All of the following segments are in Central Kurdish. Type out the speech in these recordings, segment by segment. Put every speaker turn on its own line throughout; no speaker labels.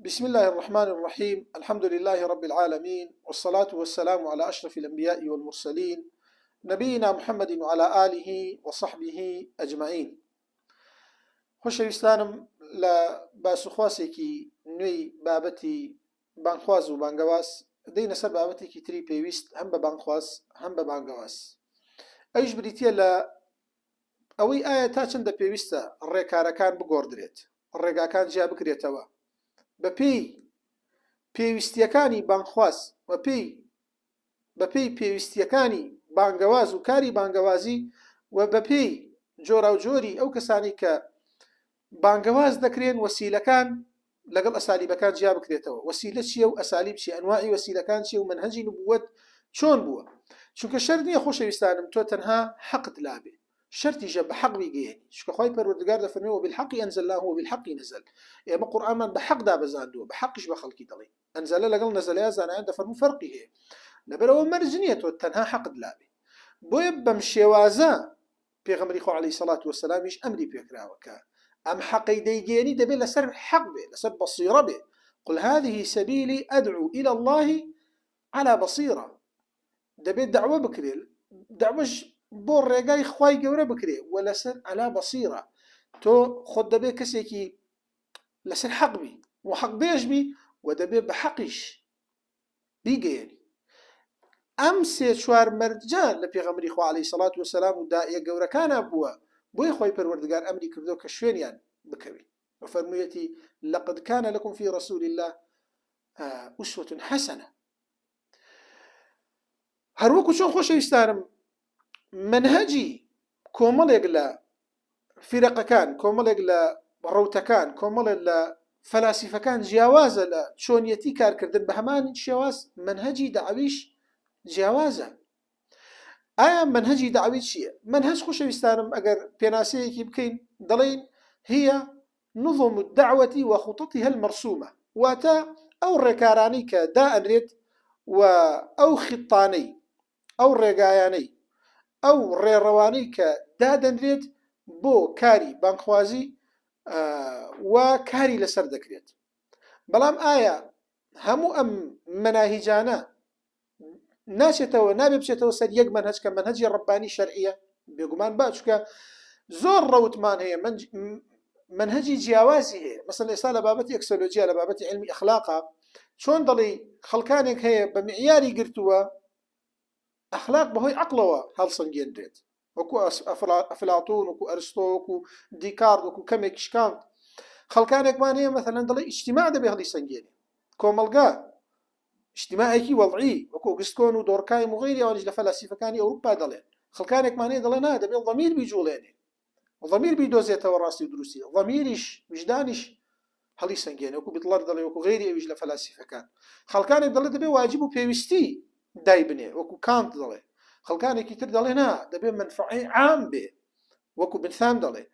بسم الله الرحمن الرحيم. الحمد لله رب العالمين، والصلاة والسلام على أشرف الأنبياء والمرسلين نبينا محمد وعلى آله وصحبه أجمعين. خۆشەویستانم لە باسوخواسێکی نوێی بابەتی بانخواز و بانگەواز دەینە سەر بابەتێکی تری پێویست هەم بە بانخواز هەم بە بانگەواز. ئەویش بریتیە لە ئەوەی ئایا تا چەندە پێویستە ڕێکارەکان بگۆڕدرێت، ڕێگاکان جیا بکرێتەوە بەپێی پێویستیەکانی بانخواز و بەپێی پێویستیەکانی بانگەواز و کاری بانگەوازی و بەپێی جۆرا و جۆری ئەو کەسانی کە بانگەواز دەکرێن وەسیلەکان لەگەڵ ئەسالیبەکان جیا بکرێتەوە. وەسیلە چییە و ئەسالیب چیە، ئەنواعی وەسیلەکان چیە و منهەجی نبووەت چۆن بووە. چونکە شەرت نییە خۆشەویستانم تۆ تەنها حەقت لابێ، شرطیشە بە حەق بیگەیەنی. چونکە خۆی پەروەردگار دەفەرمێ وبالحق أنزلناه وبالحق نزل. ئێمە قورئانمان بە حەق دابەزاندووە، بە حەقیش بە خەڵکی دەڵێ. ئەنزەلە لەگەڵ نەزەلەیە زانایان دەفەرموو فەرقی هەیە، لەبەرەوە مەرج نییە تۆ تەنها حەقت لابێ. بۆیە بەم شێوازە پێغەمبەری خوا عەلەیهی سەڵات وەسەلامیش ئەمری پێکراوە کە ئەم حەقەی دەیگەیەنی دەبێت لەسەر حەق بێ، لەسەر بەصیرە بێ. قل هذه سبيلي أدعو إلى الله على بصيرة. دەبێت دعوە بکرێ، دعوەش بۆ ڕێگای خوای گەورە بکرێ و لەسەر على بصيرة. تۆ خۆت دەبێت کەسێکی لەسەر حەق بی و حەق بێژ بی و دەبێت بە حەقیش بیگەیەنی. ئەم سێ چوار مەرجان لە پێغەمبەری خوا عەلەیهی سەڵات وەسەلام و داعیە گەورەکانە بووە، بۆی خۆی پەروەردگار ئەمری کردو کە شوێنیان بکەوێت. وفەرموویەتی لقد كان لكم في رسول الله أسوة حسنة. هەروەکو چۆن خۆشەویستانم منهەجی کۆمەڵێک لە فیرەقەکان، کۆمەڵێک لە ڕەوتەکان، کۆمەڵێک لە فەلاسیفەکان جیاوازە لە چۆنیەتی کارکردن، بە هەمان شێواز منهەجی دەعویش جیاوازە. ئایا منهەجی دەعوی چییە؟ منهەج خۆشەویستانم ئەگەر پێناسەیەکی بکەین دەڵێن هي نظم الدعوة وخططها المرسومة، واتە ئەو ڕێکارانەی کە دائەنرێت و ئەو خطانەی، ئەو ڕێگایانەی، ئەو ڕێڕەوانەی کە دادەنرێت بۆ کاری بانخوازی و کاری لەسەر دەکرێت. بەڵام ئایا هەموو ئەم مناهیجانە ناچێتەوە، نابێ بچێتەوە سەر یەک منهەج کە منهەجی ڕەبانی شەرعیە؟ بێگومان با، چونکە زۆر ڕەوتمان هەیە، منهەجی جیاوازی هەیە. مەسەڵەن ئێستا لە بابەتی ئەکسۆلۆجیا، لە بابەتی علمی ئەخلاقا، چۆن دەڵێ خەڵکانێک هەیە بە معیاری گرتووە ئەخلاق بەهۆی عەقڵەوە هەڵسەنگێنرێت، وەکو ئەفلاتۆن، وەکو ئەرستۆ، وەکو دیکارت، وەکو کەمێکیش کانت. خەڵکانێکمان هەیە مەثەلەن دەڵێ ئیجتیماع دەبێ هەڵی سەنگێنێ، کۆمەلگا، اجتماعێکی وەضعی وەکو ئۆگستۆن و دۆرکایم و غەیری ئەوانیش لە فەلاسیفەکانی ئەوروپا دەڵێن. خەڵکانێکمان هەیە دەڵێ نا، دەبێت ضەمیر بیجوڵێنێ، ضەمیر بیدۆزێتەوە ڕاستی و دروستی، ضەمیریش وجدانیش هەڵی سەنگێنێ، وەکو بیتڵەر دەڵێ، وەکو غەیری ئەویش لە فەلاسیفەکان. خەڵکانێک دەڵێ دەبێت واجب و پێویستی دای بنێ، وەکو کانت دەڵێ. خەڵکانێکی تر دەڵێ نا، دەبێت منفعەی عام بێ، وەکو بنثام دەڵێ.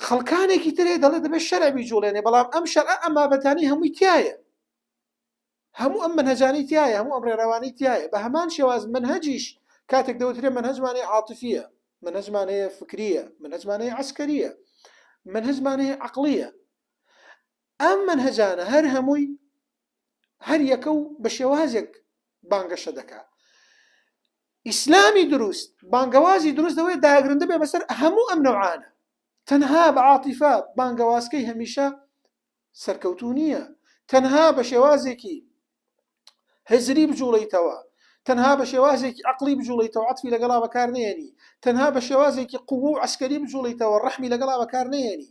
خەڵکانێکی تر دەڵێ دەبێت شەرع بیجوڵێنێ، بەڵام ئەم شەرع ئەم بابەتانەی هەمووی تایە، هەموو ئەم منهەجانەی تایە، هەموو ئەم ڕێڕەوانەی تایە. بە هەمان شێواز منهەجیش کاتێک دەوترێت منهەجمان هەیە عاتیفیە، منهەجمان هەیە فکریە، منهەجمان هەیە عەسکەریە، منهەجمان هەیە عەقلیە. ئەم منهەجانە هەر هەمووی هەر یەکە و بە شێوازێک بانگەشە دەکات. ئیسلامی دروست، بانگەوازی دروست دەوێت داگرندە بێ بەسەر هەموو ئەم نەوعانە. تەنها بە عاتیفە بانگەوازکەی هەمیشە سەرکەوتوو نییە، تەنها بە شێوازێکی هەزری بجوڵیتەوە، تەنها بە شێوازێکی عەقلی بجوڵیتەوە، عەتفی لەگەڵا بەکار نێنی، تەنها بە شێوازێکی قووە و عەسکەری بجوڵیتەوە، ڕەحمی لەگەڵا بەکار نێنی.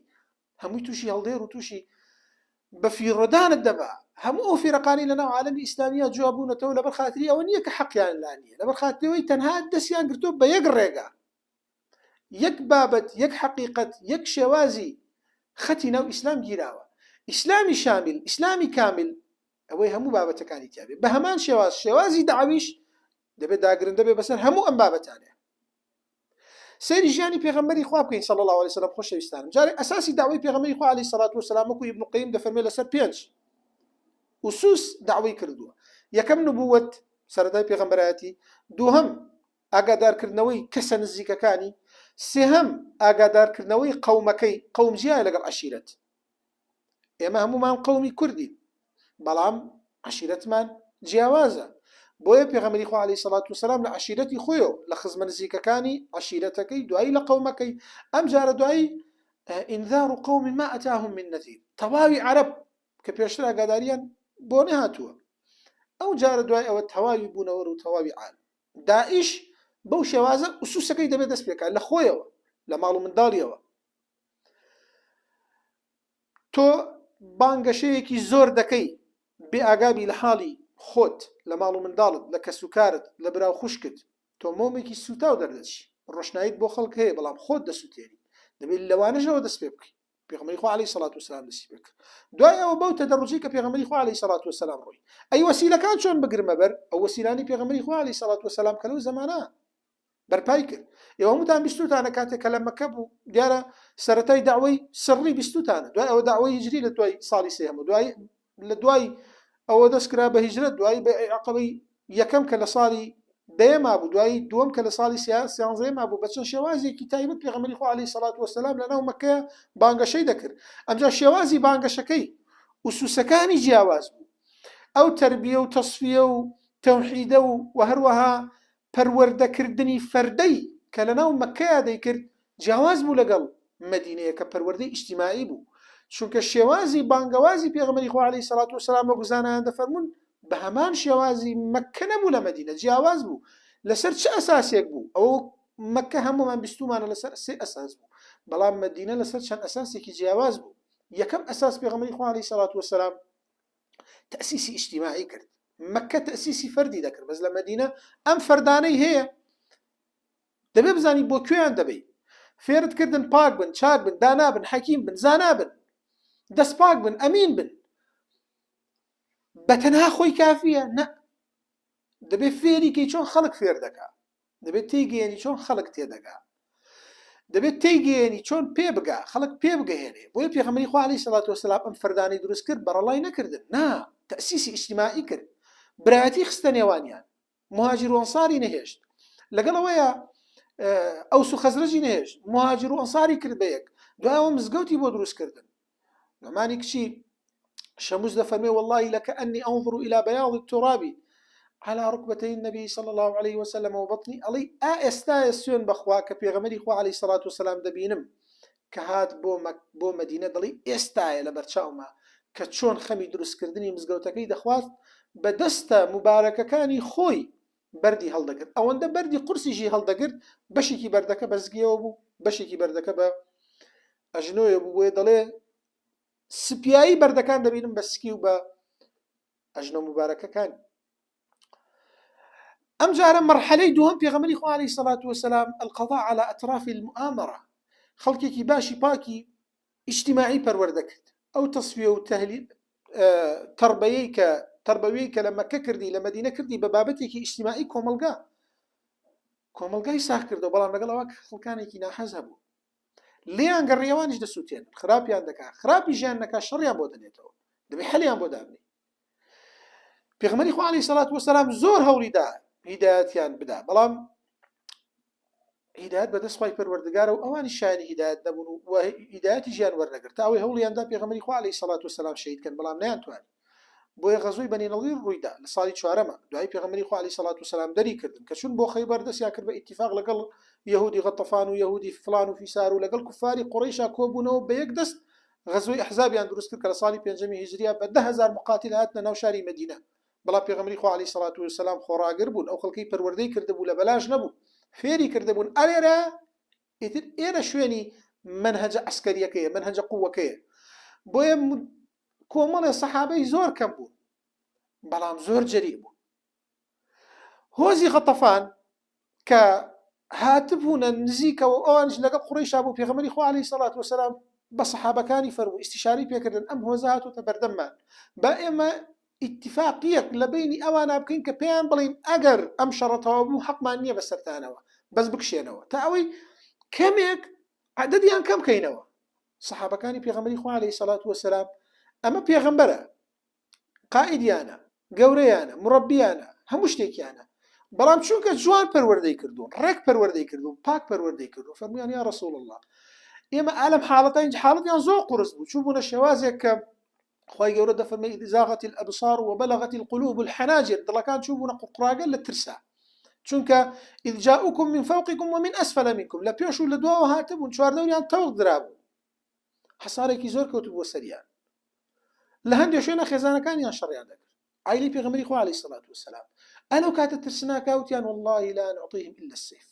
هەمووی تووشی هەڵدێر و تووشی بەفیڕۆدانت دەبا. هەموو ئەو فیرەقانی لەناو عالەمی ئیسلامیە جوا بوونەتەوە لەبەر خاتری ئەوە نییە کە حەقیان لا نییە، لەبەر خاترەوەی تەنها دەستیان گرتووە بە یەک ڕێگا، یەک بابەت، یەک حەقیقەت، یەک شێوازی خەتی ناو ئیسلام گیراوە. ئیسلامی شامل، ئیسلامی کامل، ئەوەی هەموو بابەتەکانی تیابێ. بە هەمان شێواز، شێوازی دەعویش دەبێت داگرندە بێ بەسەر هەموو ئەم بابەتانە. سەیری ژیانی پێغەمبەری خوا بکەین صلی الله علیه وسلم. خۆشەویستانم، جارێ ئەساسی داوای پێغەمبەری خوا عەلەیهی سەڵات وسەلام وەکو ئیبن قەیم دەفەرمێت لەسەر 5 ئوسوس داوای کردووە. یەکەم نبووەت، سەرەتای پێغەمبەرایەتی، دووهەم ئاگادارکردنەوەی کەسە نزیکەکانی، سێهەم ئاگادارکردنەوەی قەومەکەی، قەوم جیایە لەگەڵ عەشیرەت. ئێمە هەمومان قەومی کوردین بەڵام عشیرەتمان جیاوازە بۆیە پێغەمبەری خوا عەلەیهی سەڵات وسەلام لە عشیرەتی خۆیەوە لە خزمە نزیکەکانی عشیرەتەکەی دوایی لە قەومەکەی ئەم جارە دوایی ئینذار قەوم ما ئەتاهم من نەذیر تەواوی عەرەب کە پێشتر ئاگاداریان بۆ نەهاتووە ئەو جارە دوای ئەوە تەواوی بوونەوە و تەواوی عالم داعش بەو شێوازە ئوسوسەکەی دەبێت دەست پێکات لە خۆیەوە لە ماڵ و منداڵیەوە تۆ بانگەشەیەکی زۆر دەکەی بێ ئاگابی لە حاڵی خۆت لە ماڵ و منداڵت لە کەسوکارت لە براو خوشکت تۆ مۆمێکی سوتاو دەردەچی ڕۆشنایت بۆ خەڵک هەیە بەڵام خۆت دەسووتێری دەبێت لەوانەژەوە دەست پێ بکەی پێغەمبەری خوا عەلەیهی سەڵات وسەلام دەستی پێ کرد دوای ئەوە بەو تەدەڕوجی کە پێغەمبەری خوا عەلەیهی سەڵات وسەلام ڕۆی ئەی وەسیلەکان چۆن بگرمە بەر ئەو وەسیلانی پێغەمبەری خوا عەلەیهی سەڵات وسەلام کە لەو زەمانە بەرپای کرد ئێوە هەمووتان بیستوتانە کاتێک کە لە مەکە بوو دیارە سەرەتای داوای سڕی بیستوتانە دوای ئەوە داوای هیجری لە دوای ساڵی سێهەم لە دوای ئەوە دەستکرا بە هیجرەت دوای بە عەقەبەی یەکەم کە لە ساڵی دەیەما بوو دوای دووەم کە لە ساڵی سیانزەیەما بوو بە چەند شێوازێکی تایبەت پێغەمبەری خوا عەلەیهی سەڵات وسەلام لەناو مەکە بانگەشەی دەکرد ئەمجا شێوازی بانگەشەکەی ئوسوسەکانی جیاواز بوو ئەو تەربیە و تەصفیە و تەوحیدە و هەروەها پەروەردەکردنی فەردەی کە لەناو مەکەیە دەیکرد جیاواز بوو لەگەڵ مەدینەیە کە پەروەردەی ئیجتیماعی بوو چونکە شێوازی بانگەوازی پێغەمبەری خوا عەلەیهی سەڵات وسەلام وەکو زانایان دەفەرمون بە هەمان شێوازی مەکە نەبوو لە مەدینە جیاواز بوو لەسەر چه ئەساسێک بوو ئەوە مەکە هەمومان بیستومانە لەسەر سێ ئەساس بوو بەڵام مەدینە لەسەر چەند ئەساسێکی جیاواز بوو یەکەم ئەساس پێغەمبەری خوا عەلەیهی سەڵات وسەلام تەسیسی ئیجتیماعی کرد مەکە تەسیسی فەردی دەکرد بەس لە مەدینە ئەم فەردانەی هەیە دەبێ بزانی بۆ کوێیان دەبێ فێرت کردن پاک بن چاک بن دانا بن حەکیم بن زانا بن دەست پاک بن ئەمین بن بەتەنها خۆی کافیە نە دەبێت فێریکەی چۆن خەڵک فێر دەکا دەبێت تێگەێنی چۆن خەڵک تێدەگا دەبێت تێگەێنی چۆن پێ بگا خەڵک پێ بگەهێنێ بۆیە پێغەمبەری خوا عەلەیهی سەڵات وسەلام ئەم فەردانەی دروست کرد بەڕەڵای نەکردن نا تەسیسی ئیجتیماعی کرد برایەتی خستە نێوانیان مهاجر و ئەنساری نەهێشت لەگەڵەوەیە ئەوس و خەزرەجی نەهێشت مهاجر و ئەنساری کرد بە یەک دوایەوە مزگەوتی بۆ دروستکردن نعمانی کچی شەموس دەفەرمێ والله لكأني أنظر إلى بياض التراب على ركبتي النبي صلى الله عليه وسلم وبطني علي ئێستا سوێن بەخوا کە پێغەمبەری خوا عەلەیهی سەڵات وسەلام دەبینم کە هات بۆ مەدینە دەڵی ئێستایە لە بەرچاومە کە چۆن خەمی دروستکردنی مزگەوتەکەی دەخواست بە دەستە مبارەکەکانی خۆی بەردی هەڵدەگرت ئەوەندە بەردی قورسیشی هەڵدەگرت بەشێکی بەردەکە بەزگیەوە بوو بەشێکی بەردەکە بە ئەژنۆیە بوو بۆیە دەڵێ سپیایی بەردەکان دەبینم بە سکی و بە ئەژنۆ مبارەکەکان ئەم جارە مەرحەلەی دووەم پێغەمبەری خوا عەلەیهی سەڵات وسەلام القضاء على أطراف المؤامرة خەڵکێکی باشی پاکی ئیجتیماعی پەروەردە کرد ئەو تەصفیە و تەربەویەی کە لە مەکە کردی لە مەدینە کردی بە بابەتێکی ئیجتیماعی کۆمەلگای ساخ کردەوە بەڵام لەگەڵ ئەوە خەڵکانێکی ناحەز هەبوو لێیان گەڕیەوانیش دەسووتێن خراپیان دەکات خراپی ژیان نەکات شەڕیان بۆ دەنێتەوە دەبێت حەلیان بۆ دابنێ پێغەمبەری خوا عەلەیهی سەڵات وسەلام زۆر هەوڵی دا هیدایەتیان بدا بەڵام هیدایەت بەدەست خوای پەروەردگارە و ئەوانی شایەنی هیدایەت نەبوون و هیدایەتی ژیان وەرنەگرت تا ئەوەی هەوڵیاندا پێغەمبەری خوا عەلەیهی سەڵات وسەلام شەهیدکەن بەڵام نەیانتوانی بۆیە غەزوی بەنی نەڵیر ڕوویدا لە ساڵی چوارەمە دوای پێغەمبەری خوا عەلەیهی سەڵات وسەلام دەری کردن کە چون بۆ خەیبەر دەستیان کرد بە ئیتیفاق لەگەڵ یەهودی غەتەفان و یەهودی فڵان و فیسار و لەگەڵ کوفاری قوڕەیشا کۆبوونەوە بە یەک دەست غەزوی ئەحزابیان دروست کرد کە لە ساڵی پێنجەمی هیجریە بە 10,000 مقاتل هاتنە ناو شاری مەدینە بەڵام پێغەمبەری خوا عەلەیهی سەڵات وسەلام خۆڕاگر بوون ئەو خەڵکەی پەروەردەی کردبوو لە بەلاش نەبوو فێری کردبوون ئەلێرە ئیتر ئێرە شوێنی منهەجە عەسکەریەکەیە منهەجە قووەکەیە بۆیە کۆمەڵێ سەحابەی زۆر کەم بوون بەڵام زۆر جەریء بوون هۆزی غەتەفان کە هاتبوونە نزیکەوە ئەوانش لەگەڵ قوڕەیشا بوو پێغەمبەری خوا عەلەیهی سەڵات وسەلام بە سەحابەکانی فەرموو ئیستیشاری پێکردن ئەم هۆزە هاتووەتە بەردەممان با ئێمە ئیتیفاقیەک لە بینی ئەوانە بکەین کە پێیان بڵین ئەگەر ئەم شەڕەتەوە بوو حەقمان نییە بەسەرتانەوە بەس بکشێنەوە تا ئەوەی کەمێک عەدەدیان کەم بکەینەوە سەحابەکانی پێغەمبەری خوا عەلەیهی سەڵات وسەلام ئەمە پێغەمبەرە قائیدیانە گەورەیانە مڕەبیانە هەموو شتێکیانە بەڵام چونکە جوان پەروەردەی کردوون ڕێک پەروەردەی کردوون پاک پەروەردەی کردوون فەرموویان یا ڕەسوڵ الله ئێمە ئالەم حاڵەتەیان زۆر قورس بوو چوو بوونە شێوازێک کە خواهي قورة دفرمي إذ زاغت الأبصار وبلغت القلوب الحناجر دڵەکان چوو بوونە قوقڕاگەل لە ترسا چونکە إذ جاءوكم من فوقكم ومن أسفل منكم لە پێش و لە دواوە هاتبوون چواردەوریان تەوق درابوو حەسارێکی زۆر کەوت بۆ سەریان لە هەندێک شوێنە خێزانەکانیان شەڕیان دەکرد عائلەی پێغەمبەری خوا عەلەیهی سەڵات وسەلام ئەلەو کاتە ترسناک کاوتیان والله لا نعطيهم إلا السيف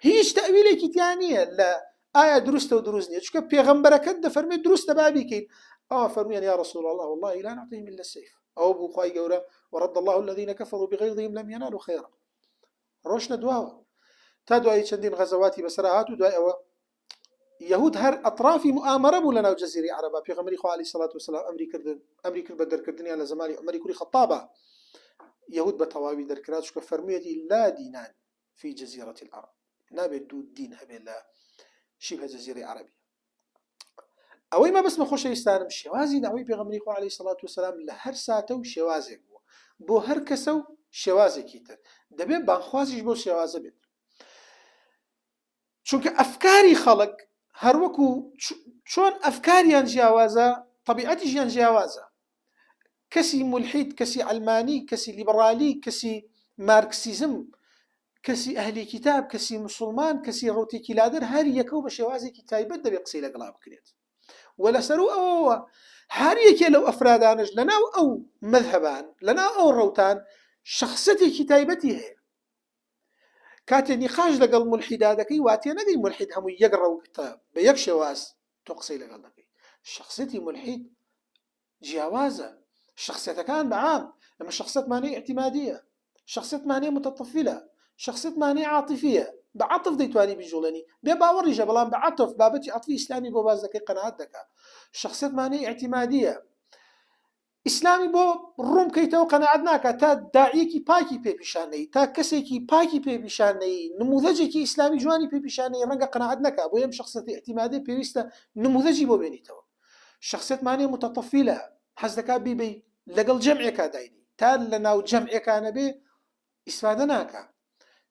هیچ تەویلێکی تیان نییە لە ئایا دروستە و دروست نییە چونکە پێغەمبەرەکەت دەفەرمێت دروستە با بیکەین فرميان يا رسول الله والله لا نعطيهم إلا السيف أو أبو خواي قورا ورد الله الذين كفروا بغيظهم لم ينالوا خيرا روشنا دواوا تا دعاء چندين غزواتي بسرعات ودعاء يهود هر أطراف مؤامرة لنا وجزيرة عربة في غمري خوا عليه الصلاة والسلام أمريكا بدر كردني على زماني عمري كوري خطابة يهود بتواوي دركرات شكو فرميتي لا دينان في جزيرة العرب نابد دين هبلا شبه جزيرة عربية ئەوەی ما بەسمە خۆشەویستانم شێوازی داوای پێغەمبەری خوا عەلەیهی سەڵات وسەلام لە هەر ساتە و شێوازێک بووە بۆ هەر کەسە و شێوازێکی تر دەبێت بانخوازیش بۆ شێوازە بێت چونکە ئەفکاری خەڵک هەروەکو چۆن ئەفکاریان جیاوازە طبیعەتی ژیان جیاوازە کەسی مولحید کەسی ئەلمانی کەسی لیبەڕالی کەسی مارکسیزم کەسی ئەهلی کتاب کەسی موسڵمان کەسی ڕوتێکی لادەر هەر یەکەو بە شێوازێکی تایبەت دەبێت قسەی لەگەڵا بکرێت ولسروا أو هاريك لو أفرادانش لنا أو مذهبان لنا أو روتان شخصيتي كتابتي هي كات نقاش لقل ملحداتكي واتي نقي ملحد هم يقرأوا كتاب بيك شواز تقصي لقل دقي شخصيتي ملحد جوازة شخصيتها كان بعام لما شخصيت ماني اعتمادية شخصيت ماني متطفلة شخصيت ماني عاطفية بعطف ديتواني بجولني بباوري جبلان بعطف بابتي عطفي إسلامي بو بازدكي قناعات دكا شخصيت ماني اعتمادية إسلامي بو روم كيتو قناعتناك تا داعيكي باكي بي بشاني تا كسيكي باكي بي بشاني نموذجكي إسلامي جواني بي بشاني رنقا قناعتناك بو يم شخصيتي اعتمادية بيويستا نموذجي بو بينيتو شخصيت ماني متطفلة حزدكا بيبي لقل جمعك دايني تا لناو جمعك نبي إسفادناك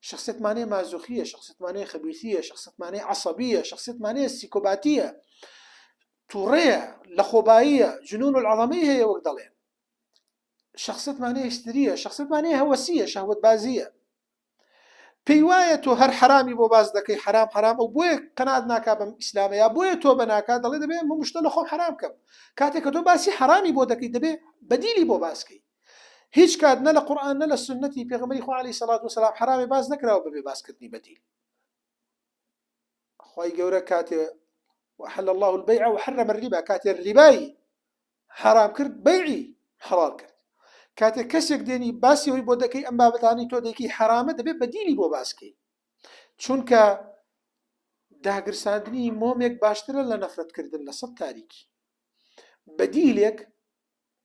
شخصية مانية مازوخية شخصية مانية خبيثية شخصية مانية عصبية شخصية مانية سيكوباتية تورية لخوبائية جنون العظمية هي وقدلين شخصية مانية هستيرية شخصية مانية هوسية شهوة بازية بيواية هر حرامي بو باز دكي حرام حرام او بوي قناعت ناكا بم اسلامي يا بوي تو بناكا دلي دبي مشتل خو حرام كم كاتك تو باسي حرامي بو دكي دبي بديلي بو باسكي هیچ کات نە لە قورئان نە لە سنەتی پێغەمبەری خوا عەلەیهی سەڵات وسەلام حرامی باز نەکراوە بەبێ باسکردنی بەدیل خوای گەورە کاتێ وحل الله البيع وحرم الربا کاتێ ڕیبای حرام کرد بەیعی حەڵال کرد کاتێ کەسێک دێنی باسی ئەوی بۆ دەکەی ئەم بابەتانی تۆ دەیکەی حرامە دەبێت بەدیلی بۆ باسکەی چونکە داگرساندنی مۆمێک باشترە لە نەفرەتکردن لە سەد تاریکی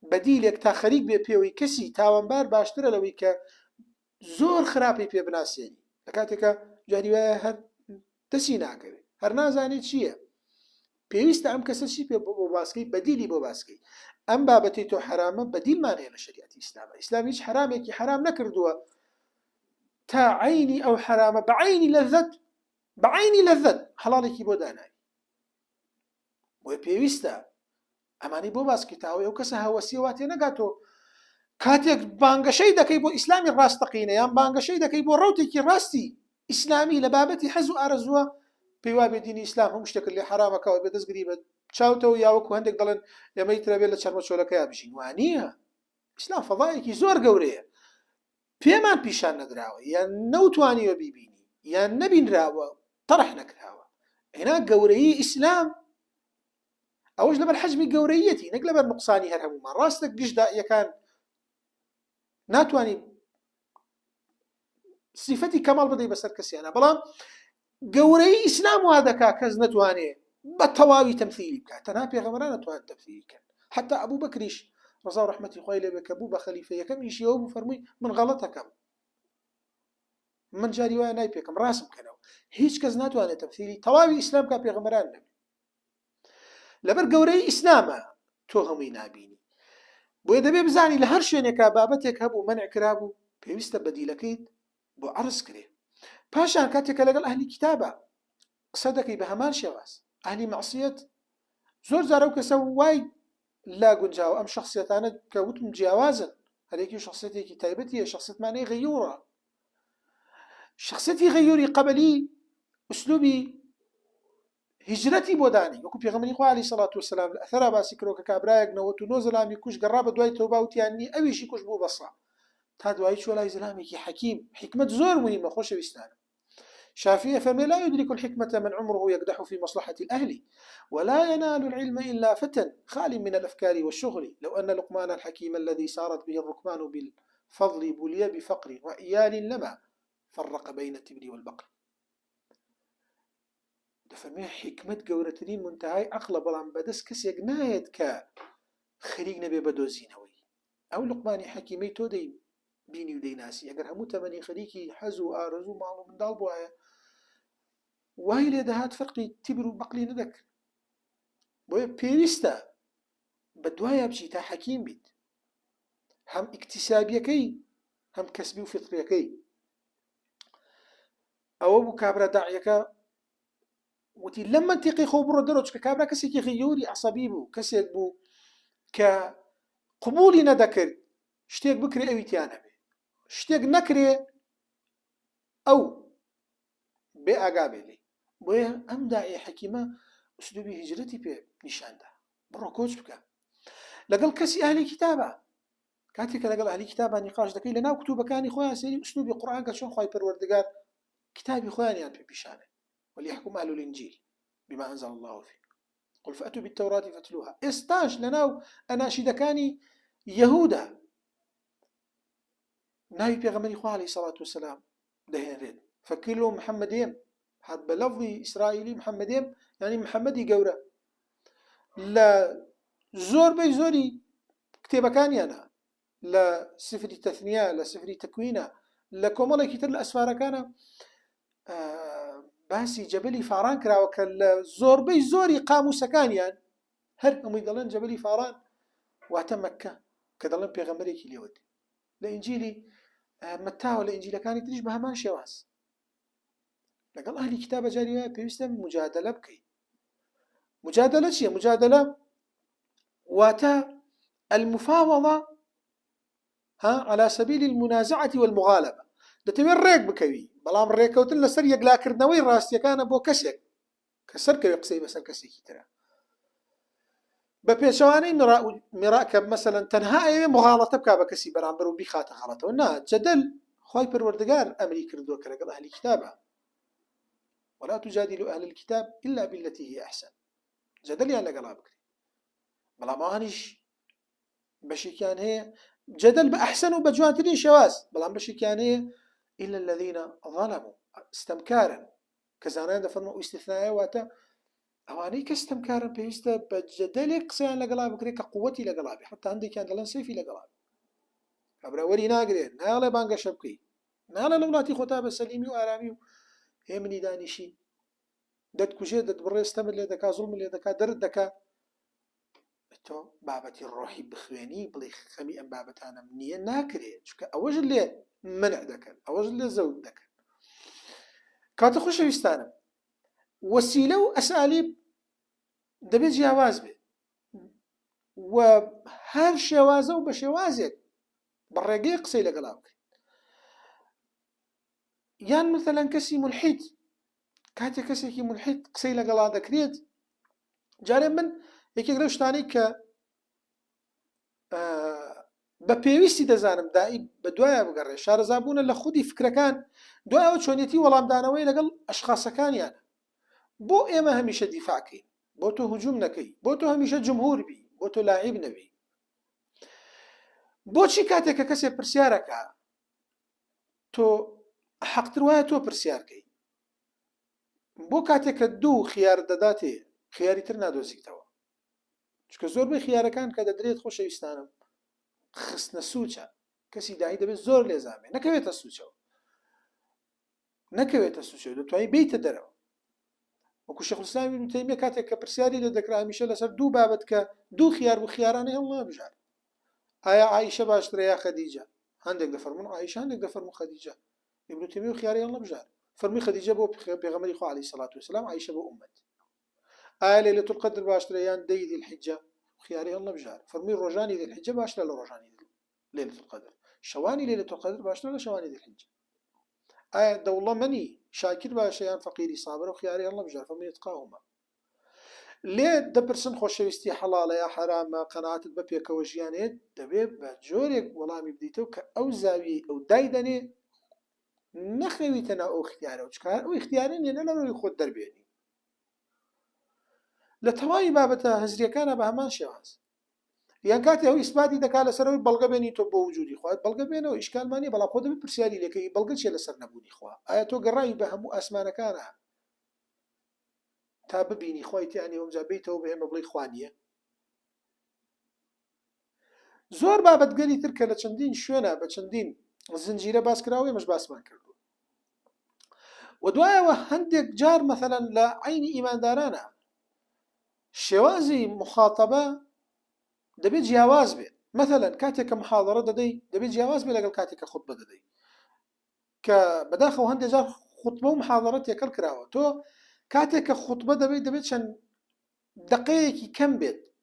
بدیلێک تا خەریک بێ پێوەی کەسی تاوانبار باشترە لەوەی کە زۆر خراپی پێ بناسیێنی لە کاتێکە جاری وایە هەر دەسی ناکەوێت هەر نازانێت چییە پێویستە ئەم کەسە چی پێ بۆ باسکەی بەدیلی بۆ باسکەی ئەم بابەتی تۆ حرامە بەدیلمانەیە لە شریعەتی ئیسلامە ئیسلام هیچ حرامێکی حرام نەکردووە تا عینی ئەو حرامە بەعینی لەذەت حەڵاڵێکی بۆ دانایی بۆیە پێویستە ئەمانی بۆ باسکی تاوی ئەو کەسە هەوەسیە واتێ نەگاتۆ کاتێک بانگەشەی دەکەی بۆ ئیسلامی ڕاستەقینە یان بانگەشەی دەکەی بۆ ڕەوتێکی ڕاستی ئیسلامی لە بابەتی حەز و ئارەزووە پێی وابێ دینی ئیسلام هەموو شتێکت لێ حرامەکەوە بێ دەستگری بە چاوتەوە یاوەکو هەندێک دەڵێن ئێمەی ترەبێت لە چەرمەچۆلەکەیان بژین وانییە ئیسلام فەضایەکی زۆر گەورەیە پێمان پیشان نەدراوە یان نەوتوانیوە بیبینی یان نەبینراوە تەڕح نەکراوە هێنا گەورەیی ئیسلام ئەوەش لەبەر حەجمی گەورەیەتی نەک لەبەر نوقسانی هەر هەمومان ڕاستە گشتدائیەکان ناتوانین صفەتی کەماڵ بدەی بەسەر کەسیانە بەڵام گەورەی ئیسلام وا دەکا کەس نەتوانێ بە تەواوی تەمثیلی بکات تەنها پێغەمبەران نەتوانن تەمثیلی بکەن حتا ئەبوو بەکریش ڕەزا و ڕەحمەتی خوای لێ بێ کە بوو بە خەلیفە یەکەمیشی ئەوە بوو فەرمووی من غەڵەت ئەکەم من جاری وایە نای پێکەم ڕاست بکەنەوە هیچ کەس ناتوانێت تەمثیلی تەواوی ئیسلام کا پێغەمبەران نەبێ لەبەر گەورەی ئیسلامە تۆ هەمووی نابینی بۆیە دەبێ بزانی لە هەر شوێنێکا بابەتێک هەبوو مەنع کرابوو پێویستە بەدیلەکەیت بۆ عەرز کرێ پاشان کاتێکە لەگەڵ ئەهلی کتابە قسە دەکەی بە هەمان شێواز ئەهلی مەعسیەت زۆر جارە ئەو کەسە وای لا گونجاو ئەم شخصیەتانە کە وتم جیاوازن هەرێکی شخصیەتێکی تایبەتیە شخصیەتمانەی غەیوڕە شخصیەتی غەیوری قەبەلی ئوسلوبی هجرەتی بۆ دانی وەکو پێغەمبەری خوا عەلەیهی سەڵات وەسەلام لە ئەثەرا باسی کردەوە کە کابرایەک 99 زەلامی کوش گەڕا بە دوای تەوبا وتیانی ئەویشی کوش بوو بەسڕا تا دوایی چوە لای زەلامێکی حەکیم حکمت زۆر مهمە خۆشەویستانم شافعي فرمي لا يدرك الحكمة من عمره يقدح في مصلحة الأهل ولا ينال العلم إلا فتى خال من الأفكار والشغل لو أن لقمان الحكيم الذي سارت به الركبان بالفضل بلي بفقر وإيال لما فرق بين التبر والبقر فرمي حكمة قورترين منتهاي أقلب عن بدس كسيق نايد كخريق نبي بدوزينوي أو لقمان حكيمي تودي بيني ودي ناسي أقر همو تمني خريكي حزو آرزو معلوم من دال بوايا وهي لدهات فرقي تبر وبقلي ندك بويا بيريستا بدوايا بشي تا حكيم بيت هم اكتسابيكي هم كسبي وفطريكي أو أبو كابرا داعيكا وتي لما انتقي خبر درج كابرا كسيكي غيوري عصبيبو كسيك بو كقبولي ندكر شتيك بكري أوي تيانا بي شتێک نەکرێ ئەو بێ ئاگابێ لێ بۆیە ئەم داعیە حەکیمە ئوسلوبی هیجرەتی پێ نیشاندا بڕۆ کۆچ بکە لەگەڵ کەسی ئاهلی کتابە کاتێککە لەگەڵ ئاهلی کتابە نیقاش دەکەی لەناو کتوبەکانی خۆیان سەیری ئوسلوبی قورئان کە چۆن خوای پەروەردگار کتابی خۆیانیان پێ پیشانێ وليحكم أهل الإنجيل بما أنزل الله فيه قل فأتوا بالتوراة فاتلوها استاش لناو أناشدكاني يهودا ناوی پێغەمبەری خوا عەلەیهی سەڵات وسەلام دەهێنرێت فەکیلۆ محەممەدێم هات بە لەفظی ئیسرائیلی محەممەدێم ینی محەممەدی گەورە لە زۆربەی زۆری کتێبەکانیانە لە سفری تەثنیە لە سفری تەکوینە لە کۆمەڵێکی تر لە ئەسفارەکانە باسی جەبەلی فاران کراوە کە لە زۆربەی زۆری قاموسەکانیان هەر هەمووی دەڵێن جەبەلی فاران واتە مەککە کە دەڵێن پێغەمبەرێکی لێوت لە ئینجیلی مەتاوە لە ئینجیلەکانی تریش بە هەمان شێواز لەگەڵ ئەهلی کتابە جاری وایە پێویستە مجادلە بکەیت مجادلە چییە؟ مجادلە واتە المفاوضة على سبيل المنازعة والمغالبة دەتەوێت ڕێک بکەوی بەڵام ڕێکەوتن لەسەر یەکلاکردنەوەی ڕاستیەکانە بۆ کەسێک کە سەرکەوێ قسەی بەسەر کەسێکی ترە بە پێچەوانەی میڕا کە مەسەلەن تەنها ئەوێ مغاڵەتە بکا بە کەسی بەرامبەر و بیخاتە غەڵەتەوە نا جەدەل خوای پەروەردگار ئەمری کردووە کە لەگەڵ ئەهلی کتابە ولا تجادلوا أهل الكتاب إلا بالتي هي أحسن جدليان لەگەڵا بکرێ بەڵام ئەوانیش بەشێکیان هەیە جدل بأحسن وبجوانترين شواز بەڵام بەشێکیان هەیە إلا الذين ظلموا استمكارا كزانان دەفەرمە استثناء واتە ئەوانەی کە استمكارن پێویستە بە جەدەلێک قسەیان لەگەڵا بکرێت کە قووەتی لەگەڵا بێ حتا هەندێکیان دەڵێن سەیفی لەگەڵا کابراوەری ناگرێت ناڵێ بانگەشە بکەی ناڵێ لە وڵاتی خۆتا بە سەلیمی و ئارامی و هێمنی دانیشی دەتکوژێت دەتبڕێ ستەمت لێ دەکا زوڵم لێ دەکا دەرت دەکا تۆ بابەتی ڕۆحی بخوێنی بڵێ خەمی ئەم بابەتانم نییە ناکرێت چونکە ئەوەش لێ منع دەکەن ئەوەش لێ زەوت دەکەن کاتە خۆشەویستانم وەسیلە و ئەسالیب دەبێت جیاواز بێت و هەر شێوازە و بە شێوازێک بەڕێگەی قسەی لەگەڵا بکەیت یان مثلەن کەسی مولحید کاتێک کەسێکی مولحید قسەی لەگەڵا دەکرێت جارێ من یەکێک لەو شتانەی کە بە پێویستی دەزانم دایی بە دوایە بگەڕێ شارەزابوونە لە خودی فکرەکان دوایەوە چۆنیەتی وەڵامدانەوەی لەگەڵ ئەشخاصەکانیانە بۆ ئێمە هەمیشە دیفاعکەین بۆ تۆ هجوم نەکەی بۆ تۆ هەمیشە جمهور بی بۆ تۆ لاعیب نەبی بۆچی کاتێک کە کەسێک پرسیارەکە تۆ حەقتر وایە تۆ پرسیارکەی بۆ کاتێک کە دوو خیار دەداتێ خیاری تر نادۆزیتەوە چونکە زۆربەی خیارەکان کە دەدرێت خۆشەویستانم خستنە سوچە کەسی داهی دەبێت زۆر لێزانێ نەکەوێتە سوچەوە نەکەوێتە سوچەوە دەتوانێت بیتە دەرەوە وەکو شێخ الإسلام ابن تەیمیە کاتێک کە پرسیاری لێ دەکرا هەمیشە لەسەر دوو بابەت کە دوو خیار بوو خیارانەی هەڵ بژار ئایا عایشە باشترە یا خەدیجە هەندێک دەفەرمون عایشە هەندێک دەفەرمون خەدیجە ابن تەیمیە خیاری هەڵ بژار فەرمی خەدیجە بۆ پێغەمبەری خوا عەلەیهی سەڵات وسەلام عایشە بۆ ئومەت ئایا لەیلەتول قەدر باشترە یان دەی ذیل حیجە خياري الله بجار فرمي روجاني ذي الحجة باش لا روجاني ليلة القدر شواني ليلة القدر باش لا شواني ذي الحجة دو الله مني شاكر باشيان فقيري صابر وخياري الله بجار فمن يتقاهما ليه دبرسن خوشويستي حلال يا حرام قناعات ببيك وجيانه دبي بجورك والله مبديتو كأو زاوية أو دايدني نخويتنا أو اختياره وشكار أو اختيارين ينلا لو يخود دربيني لتواي بابتها هزري كان بهمان شواز يعني كاتي هو إثباتي دكا لسروي بلغة بيني تو بوجودي خوات بلغة بينه إشكال ماني بلا خود ببرسيالي لكي بلغة شيء لسر نبوني خوا آياتو قرأي بهمو أسمان كانها تا ببيني خويتي يعني ومزا بيته بهم بلي خوانية زور بابت قالي تركا لچندين شونا بچندين الزنجيرة باس كراوي مش باس ما كردو ودوايا وهندك جار مثلا لعين إيمان دارانا شوازي مخاطبة دبي جواز بي مثلا كاتك محاضرة دبي جواز بي لقل كاتك خطبة ددي كبداخل هندي جار خطبة ومحاضرة يكل كراوة تو كاتك خطبة دبي شن دقيقة كم بيت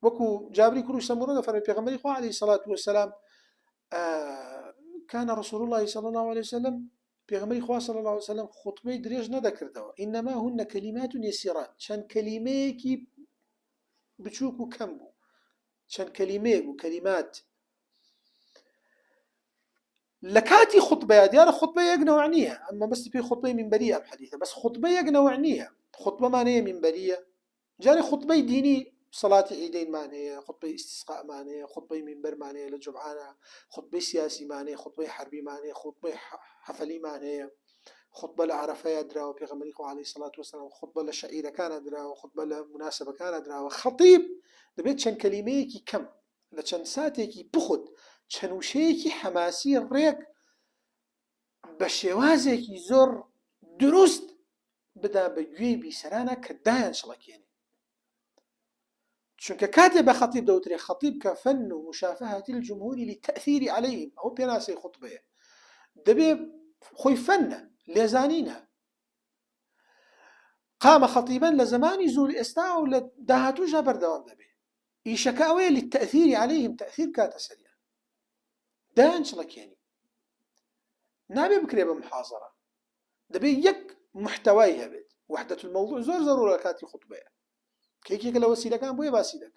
وكو جابري كروش سمورة فرمي بيغمري خو عليه الصلاة والسلام كان رسول الله صلى الله عليه وسلم بيغمري خو صلى الله عليه وسلم خطبة دريج نذكر دوا إنما هن كلمات يسيرات شن كلميكي بتشوكو كمبو شن كلمة وكلمات لكاتي خطبة ديار خطبة يقنوا عنيها أما بس في خطبة منبرية بحديثة بس خطبة يقنوا عنيها خطبة مانية منبرية جاري خطبة ديني صلاة عيدين مانية خطبة استسقاء مانية خطبة منبر مانية للجمعانة خطبة سياسي مانية خطبة حربي مانية خطبة حفلي مانية خطبة لعرفة يدرا وبيغمري عليه الصلاة والسلام خطبة لشعيرة كان أدرا وخطبة لمناسبة كان أدرا وخطيب دبيت شن كلميكي كم لشن ساتيكي بخد شن وشيكي حماسي ريك بشوازيكي زور دروست بدا بجوي بسرانا كداين شلكيني شنك كاتب خطيب دوتري خطيب كفن ومشافهة الجمهور للتأثير عليهم أو بيناسي خطبة دبي خوي فن لزانينها قام خطيبا لزمان يزول إستاء ولدهاتو جابر دوام دبي إيشكاوي للتأثير عليهم تأثير كاتا سريع دانش لك يعني نابي بكري بمحاضرة دبي يك محتواي هبت وحدة الموضوع زور ضرورة كاتي خطبة كيكي لو وسيلة كان بوي باسي دك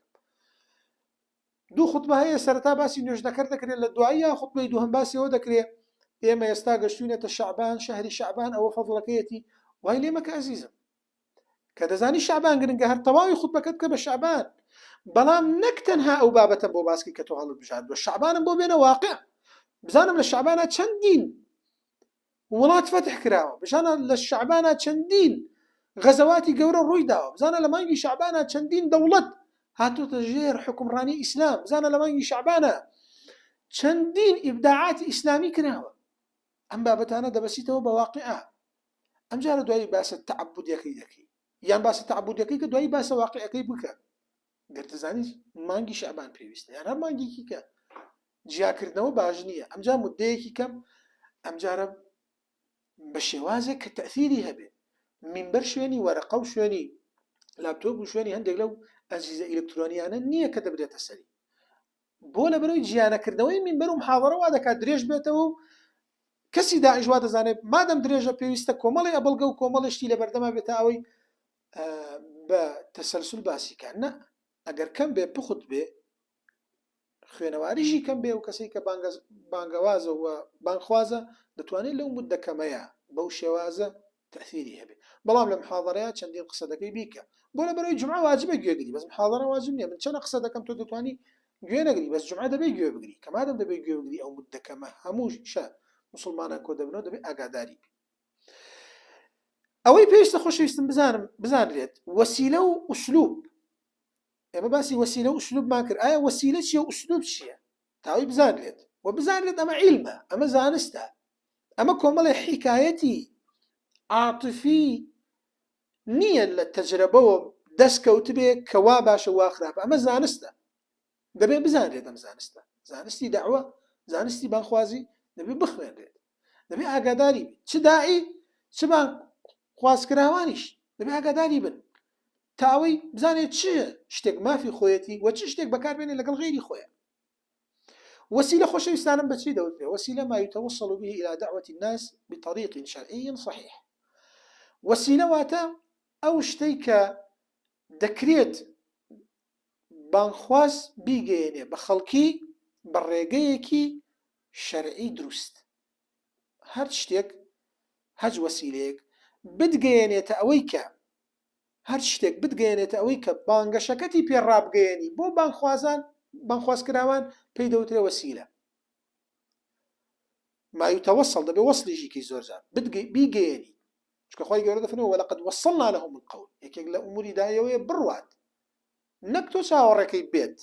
دو خطبة هي سرتا باسي نوش ذكرت كري للدعية خطبة دوهم باسي ودكري إما يستاقشونة الشعبان شهر شعبان أو فضلكيتي وهي ليمك عزيزا كدزاني الشعبان قرن قهر طواوي خطبة كتك بالشعبان بلام نكتنها أو بابة بو باسكي كتوغل بجاد والشعبان بو بينا واقع بزانم للشعبانات شندين ولات فتح كراوة بشانا للشعبانات شندين غزواتي قورا روي داوة بزانا لما يجي شعبانات شندين دولت هاتو تجير حكم راني إسلام بزانا لما يجي شعبانا شندين إبداعات إسلامي كراوة أم بابتانا دبسيته بواقعها أم جارة دوائي باس التعبد يكي يعني باس التعبد يكي دوائي باس واقع يكي بك قلت زاني مانجي شعبان بيويست يعني مانجي كيكا جيا كردنەوە باش نییە ئەمجا مدەیەکی کەم ئەمجارە بە شێوازێک کە تەئثیری هەبێ منبەر شوێنی وەرەقە و شوێنی لاپتۆپ و شوێنی هەندێک لەو ئەجهزە ئیلکترۆنیانە نییە کە دەبرێتە سەری بۆ لە بەرەوەی جیانەکردنەوەی منبەر و محاضەرە وا دەکات درێژ بێتەوە و کەسی داعش وا دەزانێت مادەم درێژە پێویستە کۆمەڵی ئەبڵگە و کۆمەڵشتی لە بەردەما بێتە ئەوەی بە تەسەلسل باسیکە نە ئەگەر کەم بێ بخوت بێ خوێنەواریشی کەم بێ و کەسێک کە بانگەوازە و بانخوازە دەتوانێت لەو مدەکەمەیە بەو شێوازە تەئثیری هەبێ بەڵام لە محاضەرەیە چەندین قسە دەکەی بیکە بۆ لە بەرەوەی جومعە واجبە گوێگری بەس محاضەرە واجب نییە من چەند قسە دەکەم تۆ دەتوانی گوێ نەگری بەس جومعە دەبێت گوێ بگری کە مادەم دەبێت گوێ بگری ئەو مدەکەمە هەموو شە مسلمانان کۆ دەبنەوە دەبێت ئاگاداری ئەوەی پێویستە خۆشەویستم بزانرێت وەسیلە و ئوسلوب ئێمە باسی وەسیلە و ئوسلوبمان کرد ئایا وەسیلە چییە و ئوسلوب چییە تاوی بزانرێت و بزانرێت ئەمە عیلمە ئەمە زانستە ئەمە کۆمەڵی حیکایەتی عاتفی نییە لە تەجربەوە دەستکەوت بێ کەوا باشە وا خراپە ئەمە زانستە دەبێت بزانرێت ئەم زانستە زانستی داعوە زانستی بانخوازی دەبێت بخوێنرێت دەبێت ئاگاداری بێت چ داعی چ بانخوازکراوانیش دەبێت ئاگاداری بن تاوەی بزانێت چ شتێک مافی خۆیەتی وە چ شتێک بەکاربێنێ لەگەڵ غیری خۆیە. وسيلة خۆشەویستانم بەچی دەوترێت وسيلة ما يتوصل به إلى دعوة الناس بطريق شرعي صحيح. وسيلة واتە ئەو شتەی کە دەکرێت بانخواز بیگەێنێ بە خەڵکی بە ڕێگەیەکی شەرعی دروست. هەر شتێک هەج وسیلەیەک بتگەێنێتە ئەوەی کە هەر شتێک بتگەێنێتە ئەوەی کە بانگەشەکەتی پێڕابگەێنی بۆ بانخوازکراوان پێی دەوترێ وسیلە. ما يتوصل دەبێ وەصلیشی کەی زۆرجار بیگەێنی چکە خۆی گەورە دەفەرمێ وەلەقەد وەصلنا لەهم القول یەکێک لە ئوموری دایەوەیە بڕوات نەک تۆ چاوەڕێکەی بێت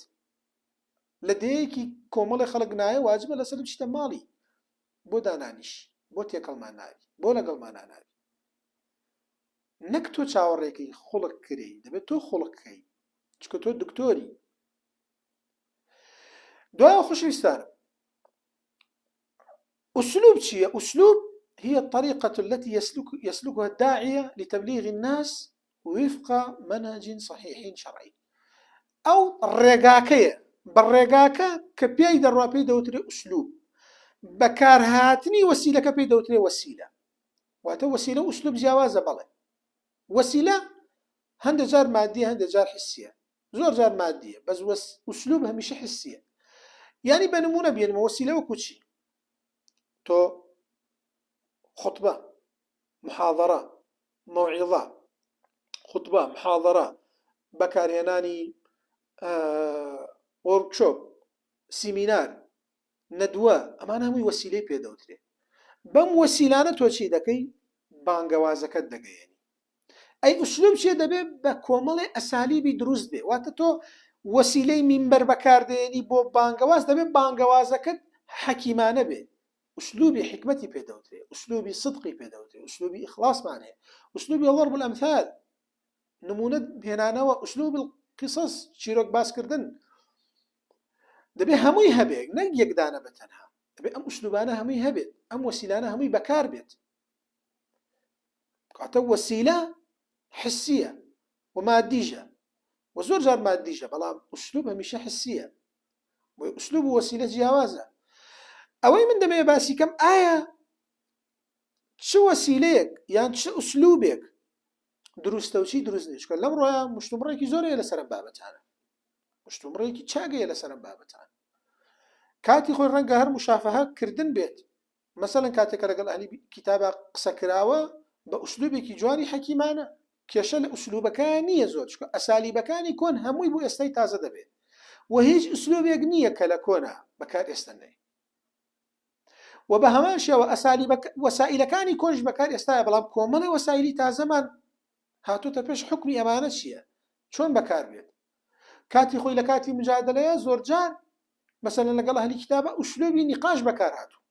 لە دەیەکی کۆمەڵی خەڵک نایە واجبە لەسەر بچیتە ماڵی بۆ دانانیش بۆ تێکەڵمان ناوی بۆ لەگەڵمان ناوی نەک تۆ چاوەڕێکەی خوڵک کری دەبێت تۆ خوڵکەکەی چکە تۆ دکتۆری. دوایە خۆشەویستانم أسلوب شيء أسلوب هي الطريقة التي يسلكها الداعية لتبليغ الناس وفق منهج صحيح شرعي أو الرقاكية بالرقاكة كبياي دروا بي دوتري أسلوب بكارهاتني وسيلة كبي دوتري وسيلة وهذا وسيلة أسلوب جوازة بلى وسيلة هند جار مادية هند جار حسية زور جار مادية بس أسلوبها مش حسية يعني بنمونا بين وسيلة وكوتشي تو خطبة محاضرة موعظة خطبة محاضرة بكارياناني وركشوب سيمينار ندوة أمانة همي وسيلة بيدوتري بم وسيلانة توشي دكي بانقوازكت دقياني أي أسلوب شيء دبي بكومل أساليبي دروز بي واتتو وسيلة منبر بكارديني بو بانقواز دبي بانقوازكت حكيمانة بي أسلوبي حكمتي بيدوتري أسلوبي صدقي بيدوتري أسلوبي إخلاص معناه أسلوبي ضرب الأمثال نمونة هنا وأسلوب القصص شيروك باسكردن دبي همي هبيك نجيك دانا بتنها دبي أم أسلوبانا همي هبت أم وسيلانا همي بكار بيت قعدت وسيلة حسية ومادية وزور جار مادية بلا أسلوبها مش حسية وأسلوب وسيلة جوازة ئەوەی من دەمەوێت باسی کەم ئایا چ وەسیلەیەک یان چ ئوسلوبێک دروستە و چی دروست نیت چکە لەم ڕۆیە مشتومڕێکی زۆرەیە لەسەر بابەتانە مشتومڕێکی چاگەیە لەسەر بابەتان کاتی خۆی ڕەنگە هەر مشافەهە کردن بێت مەسەڵەن کاتێکە لەگەڵ ئەهلی کتابە قسە کراوە بە ئوسلوبێکی جوانی حەکیمانە کێشە لە ئوسلوبەکان نییە زۆر چکە ئەسالیبەکانی کۆن هەمووی بۆ ئێستای تازە دەبێت و هیچ ئوسلوبێک نییە کە لە کۆنا بەکار ئێستەنەی وبهمان شێوە ئەسالی وەسائلەکانی کۆنش بەکار ئێستاە بەڵام کۆمەڵی وەسایلی تازەمان هاتوتە پێش حکمی ئەمانە چییە چۆن بەکار بێت کاتی خۆی لە کاتی مجادلەیە زۆرجار مەسەلەن لەگەڵ ئەهلی کتابە ئوسلوبی نیقاش بەکار هاتوو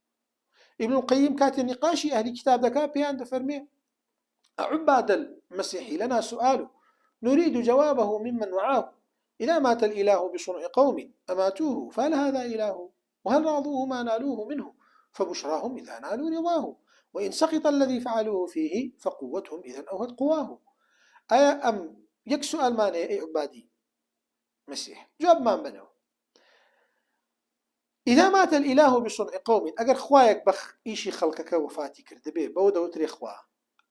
ابن القيم کاتی نیقاشی ئەهلی کتاب دەکات پێیان دەفەرمێ عباد المسيح لنا سؤال نريد جوابه ممن وعاه إذا مات الإله بصنع قوم أماتوه فهل هذا إله وهل راضوه ما نالوه منه فبشراهم إذا نالوا رضاه وإن سقط الذي فعلوه فيه فقوتهم إذا أوهت قواه أيا أم يك سؤال ماني أي عبادي مسيح جواب ما بنوا إذا مات الإله بصنع قوم أجر خوايك بخ إيشي خلقك وفاتي كردبي بودا وتري خواه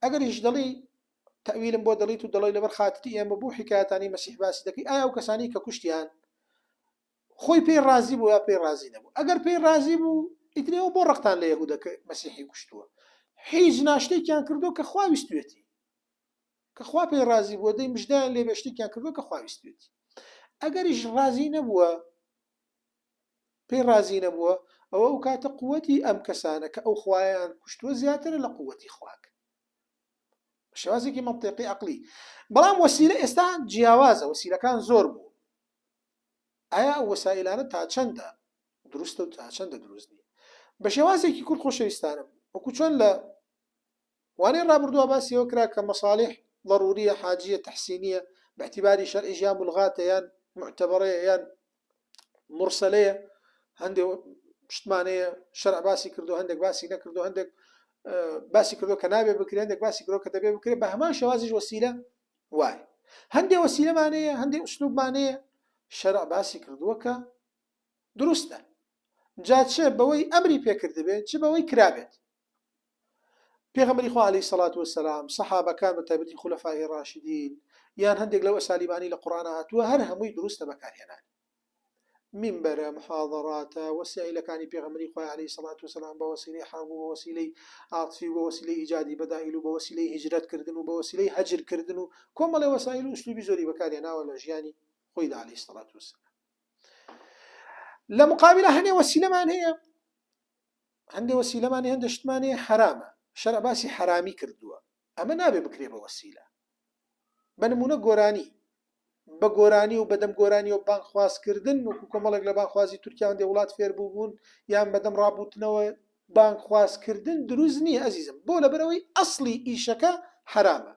أجر إيش دلي تأويل بودليت ودلي لبرخاتي أما بو حكاياتني مسيح باسي دكي أيا وكساني ككشتيان خوي بير رازي بو يا بير رازي نبو أجر بير رازي بو ئیترێەوە بۆ ڕقتان لە یەهودەکە مەسیحی کوشتووە هیچ ناشتێکیان کردو کە خوا ویستوێتی کە خوا پێی ڕازی بووە دەی مژدایان لێ بێشتێکیان کردو کە خوا ویستوێتی ئەگەریش ڕازی نەبووە پێی ڕازی نەبووە ئەوە ئەو کاتە قووەتی ئەم کەسانە کە ئەو خوایان کوشتووە زیاترە لە قووەتی خواک شێوازێکی مەنتیقی عەقلی بەڵام وەسیلە ئێستا جیاوازە وەسیلەکان زۆر بوو ئایا ئەو وەسایلانە تا چەندە دروستە و تا چەندە دروست نیە بە شێوازێکی کورد خۆشەویستانم وەکو چۆن لە وانەی ڕابردووە باسیەوە کرا کە مەصالح ضروریە حاجیە تەحسینیە باعتیباری شەرعی یان ملغاتە یان معتەبەرەیە یان مرسەلەیە هەندێک شتمانەیە شەرع باسی کردو هەندێک باسی نەکردو هەندێک باسی کردو کە نابێ بکرێ هەندێک باسی کردو کە دەبێ بکرێ بە هەمان شێوازیش وەسیلە وایە هەندێک وەسیلەمانەیە هەندێک ئوسلوبمانەیە شەرع باسی کردووە کە دروستە جا چ بەوەی ئەمری پێکردبێت چ بەوەی کرابێت پێغەمبەری خوا عەلەیهی سەڵات وەسەلام سەحابەکان بە تایبەتی خولەفای ڕاشیدین یان هەندێک لەو ئەسالیبانی لە قورئان هاتووە هەر هەمووی دروستە بەکارهێنان منبەرە محاضەڕاتە وەسایلەکانی پێغەمبەری خوا عەلەیهی سەڵات وەسەلام بە وەسیلەی حەڵم و بە وەسیلەی عاتفی و بە وەسیلەی ئیجادی بەدائیل و بە وەسیلەی هیجرەتکردن و بە وەسیلەی هەجرکردن و کۆمەڵێ وەسایل و ئوسلوبی زۆری بەکارهێناوە لە ژیانی خۆیدا عەلەیهی سەڵات وەسەلام لە مقابلە هەندێک وەسیلەمان هەیە هەندێک شتمان هەیە حرامە شەرع باسی حرامی کردووە ئەمە نابێ بکرێ بە وەسیلە بە نمونە گۆرانی بە گۆرانی و بەدەم گۆرانی و بانخوازکردن و کۆمەڵێک لە بانخوازی تورکیا هەندێک وڵات فێر بوون یان بەدەم ڕابوتنەوە بانخوازکردن دروست نییە ئەزیزم بۆ لەبەرەوەی ئەسڵی ئیشەکە حرامە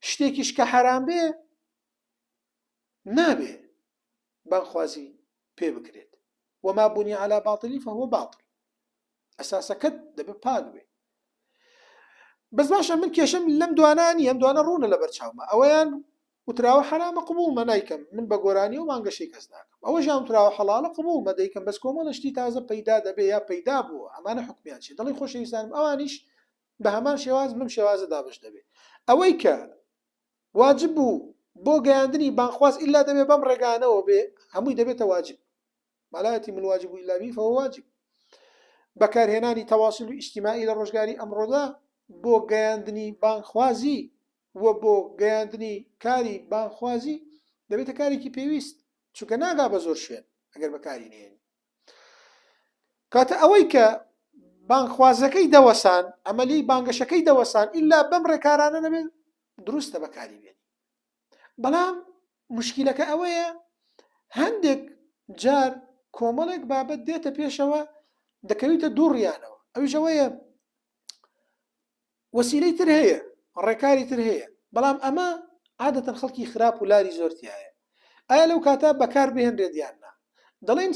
شتێکیش کە حرام بێ نابێ بانخوازی پێ بکرێت وما بني على باطل فهو باطل ئەساسەکەت دەبێ پاک بێ بەس باشە من کێشەم لەم دوانانی ئەم دوانە ڕوونە لە بەرچاومە ئەوەیان وتراوە حرامە قبوڵمە نایکەم من بە گۆرانی و مانگەشەی کەس ناکەم ئەوە ژیان وتراوە حەڵالە قبوڵمە دەیکەم بەس کۆمەڵە شتی تازە پەیدا دەبێ یا پەیدا بووە ئەمانە حکمیان چێ دەڵی خۆشەویستانم ئەوانیش بە هەمان شێواز بم شێوازە دابش دەبێ ئەوەی کە واجب بوو بۆ گەیاندنی بانخواز ئیلا دەبێ بەم ڕێگانەوە بێ هەمووی دەبێتە واجب مەلایەتی من واجب إلا به فهو واجب بەکارهێنانی تەواصل و ئیجتیماعی لە ڕۆژگاری ئەمڕۆدا بۆ گەیاندنی بانخوازی و بۆ گەیاندنی کاری بانخوازی دەبێتە کارێکی پێویست چونکە ناگا بە زۆر شوێن ئەگەر بەکاری نێنی کاتە ئەوەی کە بانخوازەکەی دەوەسان ئەمەلی بانگەشەکەی دەوەسان ئیلا بەم ڕێکارانە نەبێت دروستە بەکاری بێنی بەڵام مشکلەکە ئەوەیە هەندێک جار کۆمەڵێک بابەت دێتە پێشەوە دەکەویتە دوو ڕیانەوە ئەویش ئەوەیە وەسیلەی تر هەیە ڕێکاری تر هەیە بەڵام ئەمە عادەتەن خەڵکی خراپ و لاری زۆرتیایە ئایا لەو کاتە بەکار بهێنرێت یاننا دەڵێن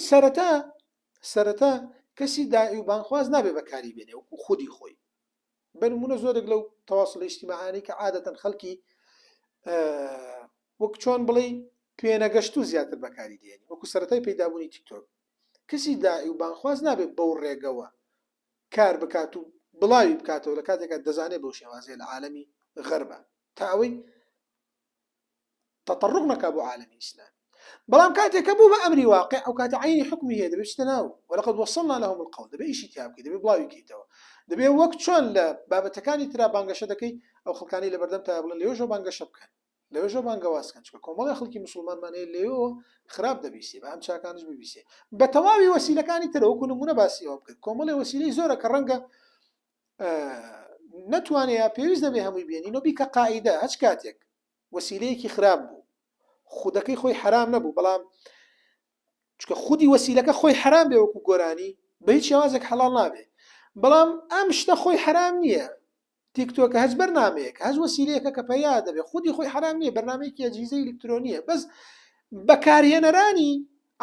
سەرەتا کەسی داعی و بانخواز نابێ بەکاری بێنێ وەکو خودی خۆی بەنمونە زۆرێک لەو تەواصل ئیجتیماعیانی کە عادەتەن خەڵکی وەک چۆن بڵێ پێنەگەشت و زیاتر بەکاری دێنی وەکو سەرەتای پەیدابوونی تیکتۆک کەسی داعی و بانخواز نابێت بەو ڕێگەوە کار بکات و بڵاوی بکاتەوە لە کاتێکە دەزانێت بەو شێوازەیە لە عالەمی غەربە تا ئەوەی تەطەڕق نەکا بۆ عالەمی ئیسلامی بەڵام کاتێکە بوو بە ئەمری واقع ئەو کاتە عینی حکمی هەیە دەبێت شتە ناو وەلەقەد وەصەلنا لەهم القەول دەبێت ئیشی تیا بکەیت دەبێت بڵاوی بکەیتەوە دەبێت وەک چۆن لە بابەتەکانی ترا بانگەشە دەکەی ئەو خەڵکانی لە بەردەم تا بڵێن لێوەژە بانگەشە بکەن لەوێژە بانگەوازکەن چکە کۆمەڵی خەڵکی موسڵمانمانەیە لێەوە خراپ دەبیسێ بە ئەم چاکانش ببیسێ بە تەواوی وەسیلەکانی ترە وەکو نمونە باسیەوە بکرد کۆمەڵی وەسیلەی زۆرە کە ڕەنگە نەتوانێت پێویست دەبێ هەمووی بێنین و بیکە قاعیدە هەچ کاتێک وەسیلەیەکی خراپ بوو خودەکەی خۆی حرام نەبوو بەڵام چکە خودی وەسیلەکە خۆی حرام بێ وەکو گۆرانی بە هیچ شێوازێک حەڵال نابێ بەڵام ئەم شتە خۆی حرام نییە تیکتۆکە هەز بەرنامەیەک هەز وەسیلەیەکە کە پەیا دەبێ خودی خۆی حرام نییە بەرنامەیەکی ئەجهیزەی ئەلکترۆنیە بەس بەکارهێنەرانی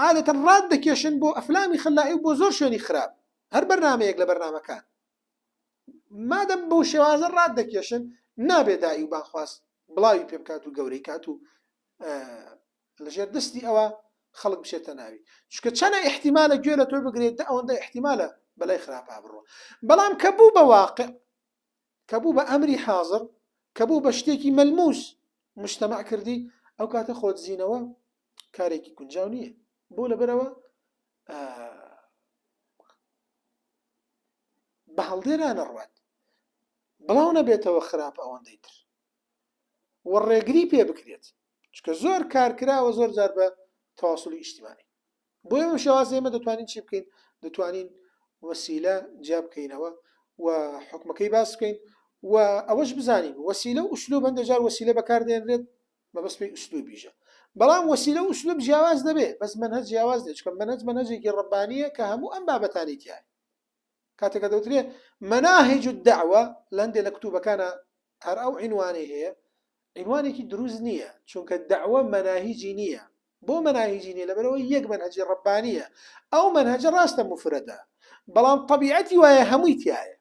عادەتەن ڕاد دەکێشن بۆ ئەفلامی خەلائی و بۆ زۆر شوێنی خراپ هەر بەرنامەیەک لە بەرنامەکان مادەم بەو شێوازە ڕاد دەکێشن نابێت داعی و بانخواست بڵاوی پێ بکات و گەورەی کات و لەژێر دەستی ئەوە خەڵک بشێتە ناوی چکە چەنە احتیمالە گوێ لە تۆ بگرێت ئەوەندە احتیمالە بەلای خراپا بڕۆ بەڵام کە بوو بە واقع کە بوو بە ئەمری حاضر کە بوو بە شتێکی مەلموس مجتەمع کردی ئەو کاتە خۆت زیینەوە کارێکی گونجاو نییە بۆ لەبەرەوە بە هەڵدێرانە ڕوات بڵاو نەبێتەوە خراپ ئەوەندەی تر وە ڕێگری پێ بکرێت چکە زۆر کارکراوە زۆر جار بە تەواصلی ئیجتیماعی بۆیە ئەم شێوازە ئێمە دەتوانین چی بکەین دەتوانین وەسیلە جیا بکەینەوە و حکمەکەی باس بکەین و ئەوەش بزانین وەسیلە و ئوسلوب هەندێک جار وەسیلە بەکاردێنرێت مەبەست پێی ئوسلوبیژە بەڵام وەسیلە و ئوسلوب جیاواز دەبێت بەس مەنهەج جیاواز دێت چکە مەنهەجێکی ڕەبانیە کە هەموو ئەم بابەتانی تیایە کاتێکە دەوترێ مەناهج الدعوە لە هەندێک لە کتوبەکانە هەر ئەو عنوانەی هەیە عنوانێکی دروست نییە چونکە دعوە مەناهیجی نییە بۆ مەناهیجی نییە لەبەرەوەی یەک مەنهەجی ڕەبانیە ئەو مەنهەجە ڕاستە مفرەدە بەڵام طەبیعەتی وایە هەمووی تایە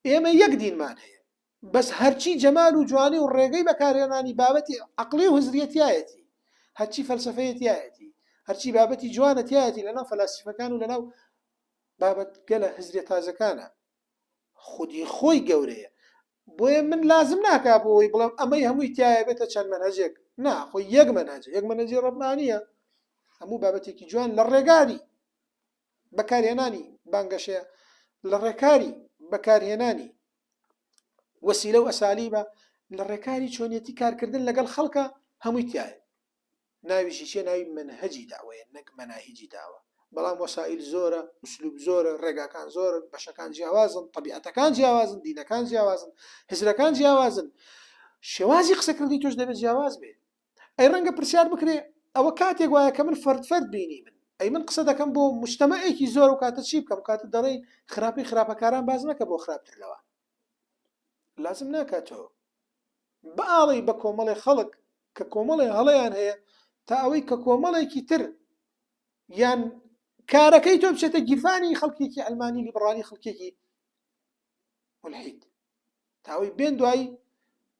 ئێمە یەک دینمان هەیە بەس هەرچی جەمال و جوانی و ڕێگەی بەکارهێنانی بابەتی عەقڵی و هزریەتیایەتی، هەرچی فەلسەفەیەتیایەتی، هەرچی بابەتی جوانەتیایەتی لەناو فەلاسفەکان و لەناو بابەت گەلە هزریە تازەکانە خودی خۆی گەورەیە. بۆیە من لازم ناکا بۆی بڵێم ئەمەی هەمووی تایە بێتە چەند مەنهەجێک، نا خۆی یەک مەنهەجە، یەک مەنهەجی ڕەبانیە، هەموو بابەتێکی جوان لە ڕێگاری بەکارهێنانی بانگەشەیە، لە ڕێکاری بەکارهێنانی وەسیلە و ئەسالیبە، لە ڕێکاری چۆنیەتی کارکردن لەگەڵ خەڵکە هەمووی تایە. ناویشی چێ ناوی منهەجی داوەیە نەک مەناهیجی داوە. بەڵام وەسائیل زۆرە، ئوسلوب زۆرە، ڕێگاکان زۆرن، بەشەکان جیاوازن، طەبیعەتەکان جیاوازن، دینەکان جیاوازن، هزرەکان جیاوازن، شێوازی قسەکردنی تۆش دەبێت جیاواز بێت. ئەی ڕەنگە پرسیار بکرێ ئەوە کاتێک وایە کە من فەرد بینی من ئەی من قسە دەکەم بۆ مجتەمەعێکی زۆر و کاتە چی بکەم؟ کاتە دەڵێ خراپی خراپەکاران باز نەکە بۆ خراپتر لەوە. لازم ناکاتەوە بەئاڵی بە کۆمەڵی خەڵک کە کۆمەڵی هەڵەیان هەیە تا ئەوەی کە کۆمەڵێکی تر یان کارەکەی تۆ بچێتە گیرفانی خەڵکێکی ئەلمانی لیبڕالی خەڵکێکی مولحید، تاوەی بێن دوایی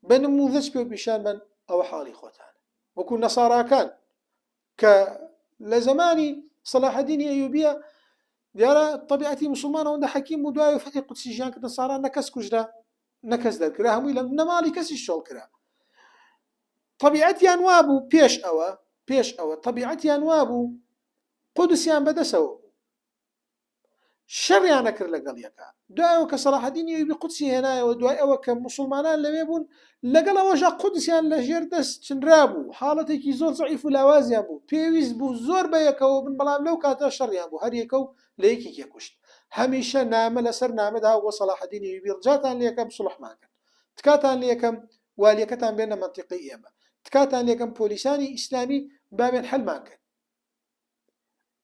بە نموذج پێ پیشان بن ئەوە حاڵی خۆتانە. وەکو نەساڕاکان کە لە زمانی صلاح الدین ئەیوبیە دیارە طبیعەتی مسلمان ئەوەندە حەکیم و دوای فەتحی قودسی ژیان کردن نەسارا نەکەس کوژرا نەکەس دەرکرا، هەمووی لە نەماڵی کەسی شۆڵ کرا. طبیعەتیان وابوو پێش ئەوە طبیعەتیان وابوو قودسیان بەدەسەوە شەڕیان نەکرد لەگەڵ یەکە. دوای ئەوە کە صلاح الدین ئەیوبی قودسی هێنایەوە، دوای ئەوە کە مسلمانان لەوێ بوون، لەگەڵ ئەوەژە قودسیان لە ژێر دەست چنرا بوو، حاڵەتێکی زۆر زەعیف و لاوازیان بوو، پێویست بوو زۆر بەیەکەوە بن، بەڵام لەو کاتە شەڕیان بوو، هەر یەکە و لە یەکێکی کوشت. هەمیشە نامە لەسەر نامەدا بۆ صلاح الدین ئەیوبی ڕجاتان لێ یەکەم سڵحمان کرد، تکاتان لێ یەکەم والیەکەتان بێنە مەنتیقەی ئێمە، تکاتان لێ یەکەم پۆلیسانی ئیسلامی بابێن حەلمان کرد.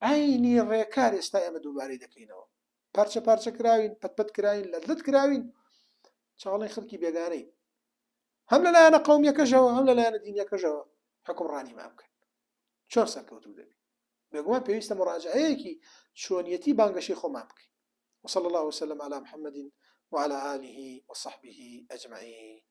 عینی ڕێکار ئێستا ئێمە دووبارەی دەکەینەوە، پارچە پارچە کراوین، پەتپەت کراوین، لەدلت کراوین، چاڵی خەڵکی بێگانەی هەم لەلایەنە قەومیەکەشەوە هەم لەلایەنە دینیەکەشەوە حکومڕانی ما بکەن. چۆن سەرکەوتوو دەبی؟ بێگومان پێویستە مراجعەیەکی چۆنیەتی بانگەشەی خۆمان بکەین. وصلى الله وسلم على محمد وعلى آله وصحبه أجمعين.